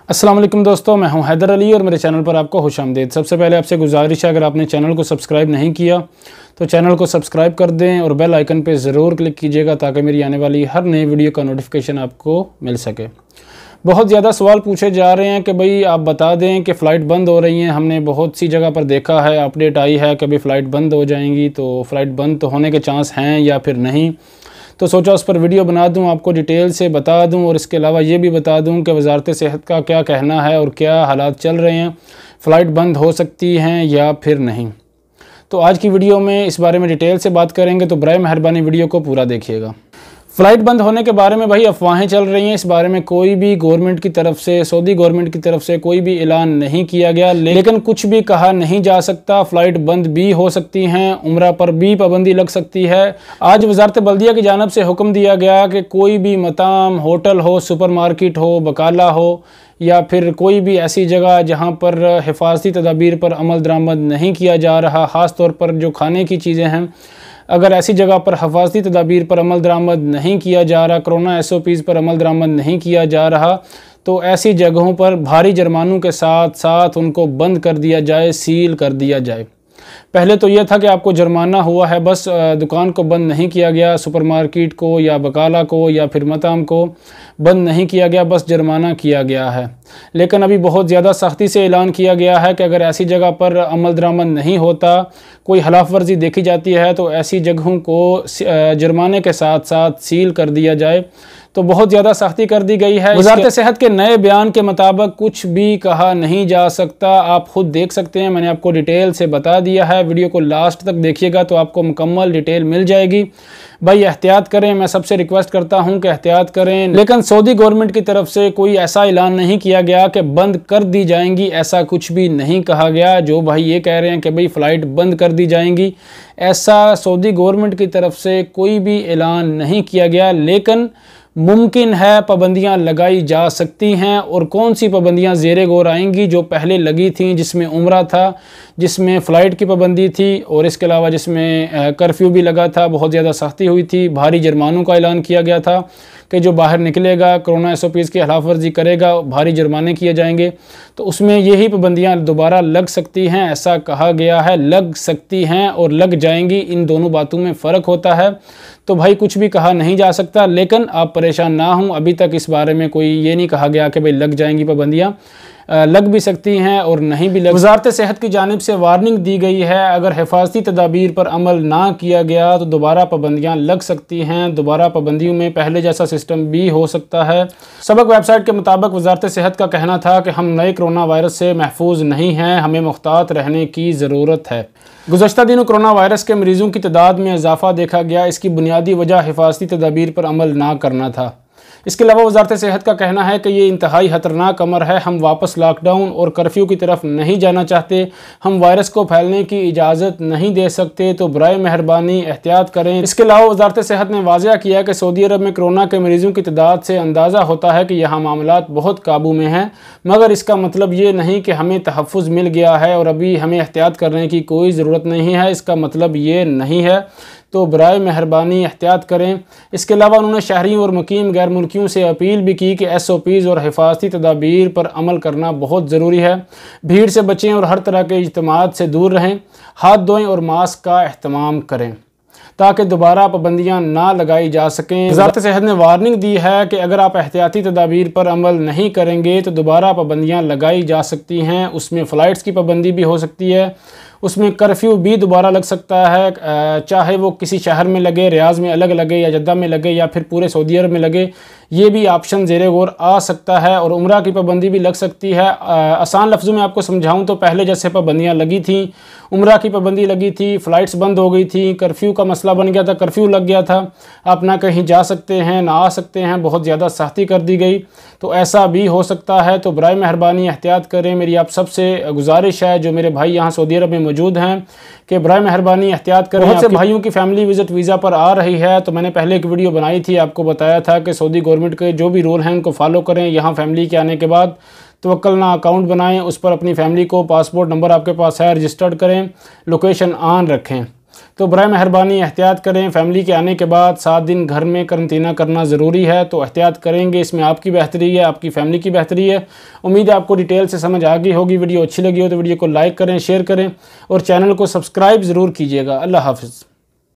अस्सलाम वालेकुम दोस्तों, मैं हूं हैदर अली और मेरे चैनल पर आपको खुशामदीद। सबसे पहले आपसे गुजारिश है, अगर आपने चैनल को सब्सक्राइब नहीं किया तो चैनल को सब्सक्राइब कर दें और बेल आइकन पे ज़रूर क्लिक कीजिएगा ताकि मेरी आने वाली हर नई वीडियो का नोटिफिकेशन आपको मिल सके। बहुत ज़्यादा सवाल पूछे जा रहे हैं कि भाई आप बता दें कि फ़्लाइट बंद हो रही हैं। हमने बहुत सी जगह पर देखा है, अपडेट आई है कि भाई फ़्लाइट बंद हो जाएंगी, तो फ़्लाइट बंद तो होने के चांस हैं या फिर नहीं। तो सोचा उस पर वीडियो बना दूं, आपको डिटेल से बता दूं और इसके अलावा ये भी बता दूं कि वज़ारत सेहत का क्या कहना है और क्या हालात चल रहे हैं, फ़्लाइट बंद हो सकती हैं या फिर नहीं। तो आज की वीडियो में इस बारे में डिटेल से बात करेंगे, तो बराए मेहरबानी वीडियो को पूरा देखिएगा। फ़्लाइट बंद होने के बारे में भाई अफवाहें चल रही हैं। इस बारे में कोई भी गवर्नमेंट की तरफ से, सऊदी गवर्नमेंट की तरफ से कोई भी ऐलान नहीं किया गया, लेकिन कुछ भी कहा नहीं जा सकता। फ़्लाइट बंद भी हो सकती हैं, उम्रा पर भी पाबंदी लग सकती है। आज वज़ारत बल्दिया की जानिब से हुक्म दिया गया कि कोई भी मताम, होटल हो, सुपरमार्केट हो, बकाला हो या फिर कोई भी ऐसी जगह जहाँ पर हिफाजती तदाबीर पर अमल दरामद नहीं किया जा रहा, ख़ास तौर पर जो खाने की चीज़ें हैं, अगर ऐसी जगह पर हिफाजती तदाबीर पर अमल दरामद नहीं किया जा रहा, कोरोना SOPs पर अमल दरामद नहीं किया जा रहा, तो ऐसी जगहों पर भारी जुर्मानों के साथ साथ उनको बंद कर दिया जाए, सील कर दिया जाए। पहले तो यह था कि आपको जुर्माना हुआ है, बस दुकान को बंद नहीं किया गया, सुपरमार्केट को या बकाला को या फिर मताम को बंद नहीं किया गया, बस जुर्माना किया गया है। लेकिन अभी बहुत ज़्यादा सख्ती से ऐलान किया गया है कि अगर ऐसी जगह पर अमल दरामद नहीं होता, कोई खिलाफ वर्जी देखी जाती है, तो ऐसी जगहों को जुर्माने के साथ साथ सील कर दिया जाए। तो बहुत ज़्यादा सख्ती कर दी गई है। वज़ारत सेहत के नए बयान के मुताबिक कुछ भी कहा नहीं जा सकता। आप खुद देख सकते हैं, मैंने आपको डिटेल से बता दिया है। वीडियो को लास्ट तक देखिएगा तो आपको मुकम्मल डिटेल मिल जाएगी। भाई एहतियात करें, मैं सबसे रिक्वेस्ट करता हूं कि एहतियात करें। लेकिन सऊदी गवर्नमेंट की तरफ से कोई ऐसा ऐलान नहीं किया गया कि बंद कर दी जाएंगी, ऐसा कुछ भी नहीं कहा गया। जो भाई ये कह रहे हैं कि भाई फ़्लाइट बंद कर दी जाएंगी, ऐसा सऊदी गवर्नमेंट की तरफ से कोई भी ऐलान नहीं किया गया। लेकिन मुमकिन है पाबंदियां लगाई जा सकती हैं। और कौन सी पाबंदियां ज़ेरे गौर आएंगी? जो पहले लगी थी, जिसमें उम्रा था, जिसमें फ़्लाइट की पाबंदी थी और इसके अलावा जिसमें कर्फ्यू भी लगा था, बहुत ज़्यादा सख्ती हुई थी, भारी जुर्मानों का ऐलान किया गया था कि जो बाहर निकलेगा, कोरोना SOPs की खिलाफ वर्जी करेगा, भारी जुर्माने किए जाएंगे। तो उसमें यही पाबंदियां दोबारा लग सकती हैं, ऐसा कहा गया है। लग सकती हैं और लग जाएंगी, इन दोनों बातों में फ़र्क होता है। तो भाई कुछ भी कहा नहीं जा सकता, लेकिन आप परेशान ना हों, अभी तक इस बारे में कोई ये नहीं कहा गया कि भाई लग जाएंगी पाबंदियाँ। लग भी सकती हैं और नहीं भी लग। वज़ारत सेहत की जानिब से वार्निंग दी गई है, अगर हिफाजती तदाबीर पर अमल ना किया गया तो दोबारा पाबंदियाँ लग सकती हैं। दोबारा पाबंदियों में पहले जैसा सिस्टम भी हो सकता है। सबक वेबसाइट के मुताबिक वज़ारत सेहत का कहना था कि हम नए कोरोना वायरस से महफूज नहीं हैं, हमें मुख्तात रहने की ज़रूरत है। गुज़श्ता दिनों कोरोना वायरस के मरीज़ों की तादाद में इजाफा देखा गया। इसकी बुनियादी वजह हिफाजती तदाबीर पर अमल ना करना था। इसके अलावा वज़ारत सेहत का कहना है कि ये इंतहाई ख़तरनाक अमर है। हम वापस लॉकडाउन और कर्फ्यू की तरफ नहीं जाना चाहते। हम वायरस को फैलने की इजाज़त नहीं दे सकते, तो बराए मेहरबानी एहतियात करें। इसके अलावा वज़ारत सेहत ने वाज़ेह किया कि सऊदी अरब में कोरोना के मरीज़ों की तादाद से अंदाज़ा होता है कि यहाँ मामलात बहुत काबू में हैं, मगर इसका मतलब ये नहीं कि हमें तहफ़्फ़ुज़ मिल गया है और अभी हमें एहतियात करने की कोई ज़रूरत नहीं है। इसका मतलब ये नहीं है, तो बराए मेहरबानी एहतियात करें। इसके अलावा उन्होंने शहरियों और मुकीम गैर मुल्कियों से अपील भी की कि SOPs और हिफाजती तदाबीर पर अमल करना बहुत ज़रूरी है। भीड़ से बचें और हर तरह के इज्तिमात से दूर रहें। हाथ धोएं और मास्क का एहतमाम करें ताकि दोबारा पाबंदियाँ ना लगाई जा सकें। वज़ारत सेहत ने वार्निंग दी है कि अगर आप एहतियाती तदाबीर पर अमल नहीं करेंगे तो दोबारा पाबंदियाँ लगाई जा सकती हैं। उसमें फ़्लाइट्स की पाबंदी भी हो सकती है, उसमें कर्फ्यू भी दोबारा लग सकता है, चाहे वो किसी शहर में लगे, रियाज़ में अलग लगे या जद्दा में लगे या फिर पूरे सऊदी अरब में लगे, ये भी ऑप्शन ज़ेरे गौर आ सकता है। और उम्रा की पाबंदी भी लग सकती है। आसान लफ्ज़ों में आपको समझाऊं तो पहले जैसे पाबंदियाँ लगी थी, उम्रा की पाबंदी लगी थी, फ़्लाइट्स बंद हो गई थी, कर्फ्यू का मसला बन गया था, कर्फ्यू लग गया था, आप ना कहीं जा सकते हैं ना आ सकते हैं, बहुत ज़्यादा सख्ती कर दी गई, तो ऐसा भी हो सकता है। तो बराए मेहरबानी एहतियात करें। मेरी आप सबसे गुजारिश है, जो मेरे भाई यहाँ सऊदी अरब में मौजूद हैं, कि बराए मेहरबानी एहतियात करें। बहुत से भाइयों की फैमिली विज़िट वीज़ा पर आ रही है, तो मैंने पहले एक वीडियो बनाई थी, आपको बताया था कि सऊदी गवर्नमेंट के जो भी रूल हैं उनको फॉलो करें। यहाँ फैमिली के आने के बाद तवक्कलना अकाउंट बनाएं, उस पर अपनी फैमिली को, पासपोर्ट नंबर आपके पास है, रजिस्टर्ड करें, लोकेशन ऑन रखें। तो बराए मेहरबानी एहतियात करें। फैमिली के आने के बाद 7 दिन घर में करंतना करना ज़रूरी है, तो एहतियात करेंगे, इसमें आपकी बेहतरी है, आपकी फैमिली की बेहतरी है। उम्मीद है आपको डिटेल से समझ आ गई होगी। वीडियो अच्छी लगी हो तो वीडियो को लाइक करें, शेयर करें और चैनल को सब्सक्राइब ज़रूर कीजिएगा। अल्लाह हाफ़िज़।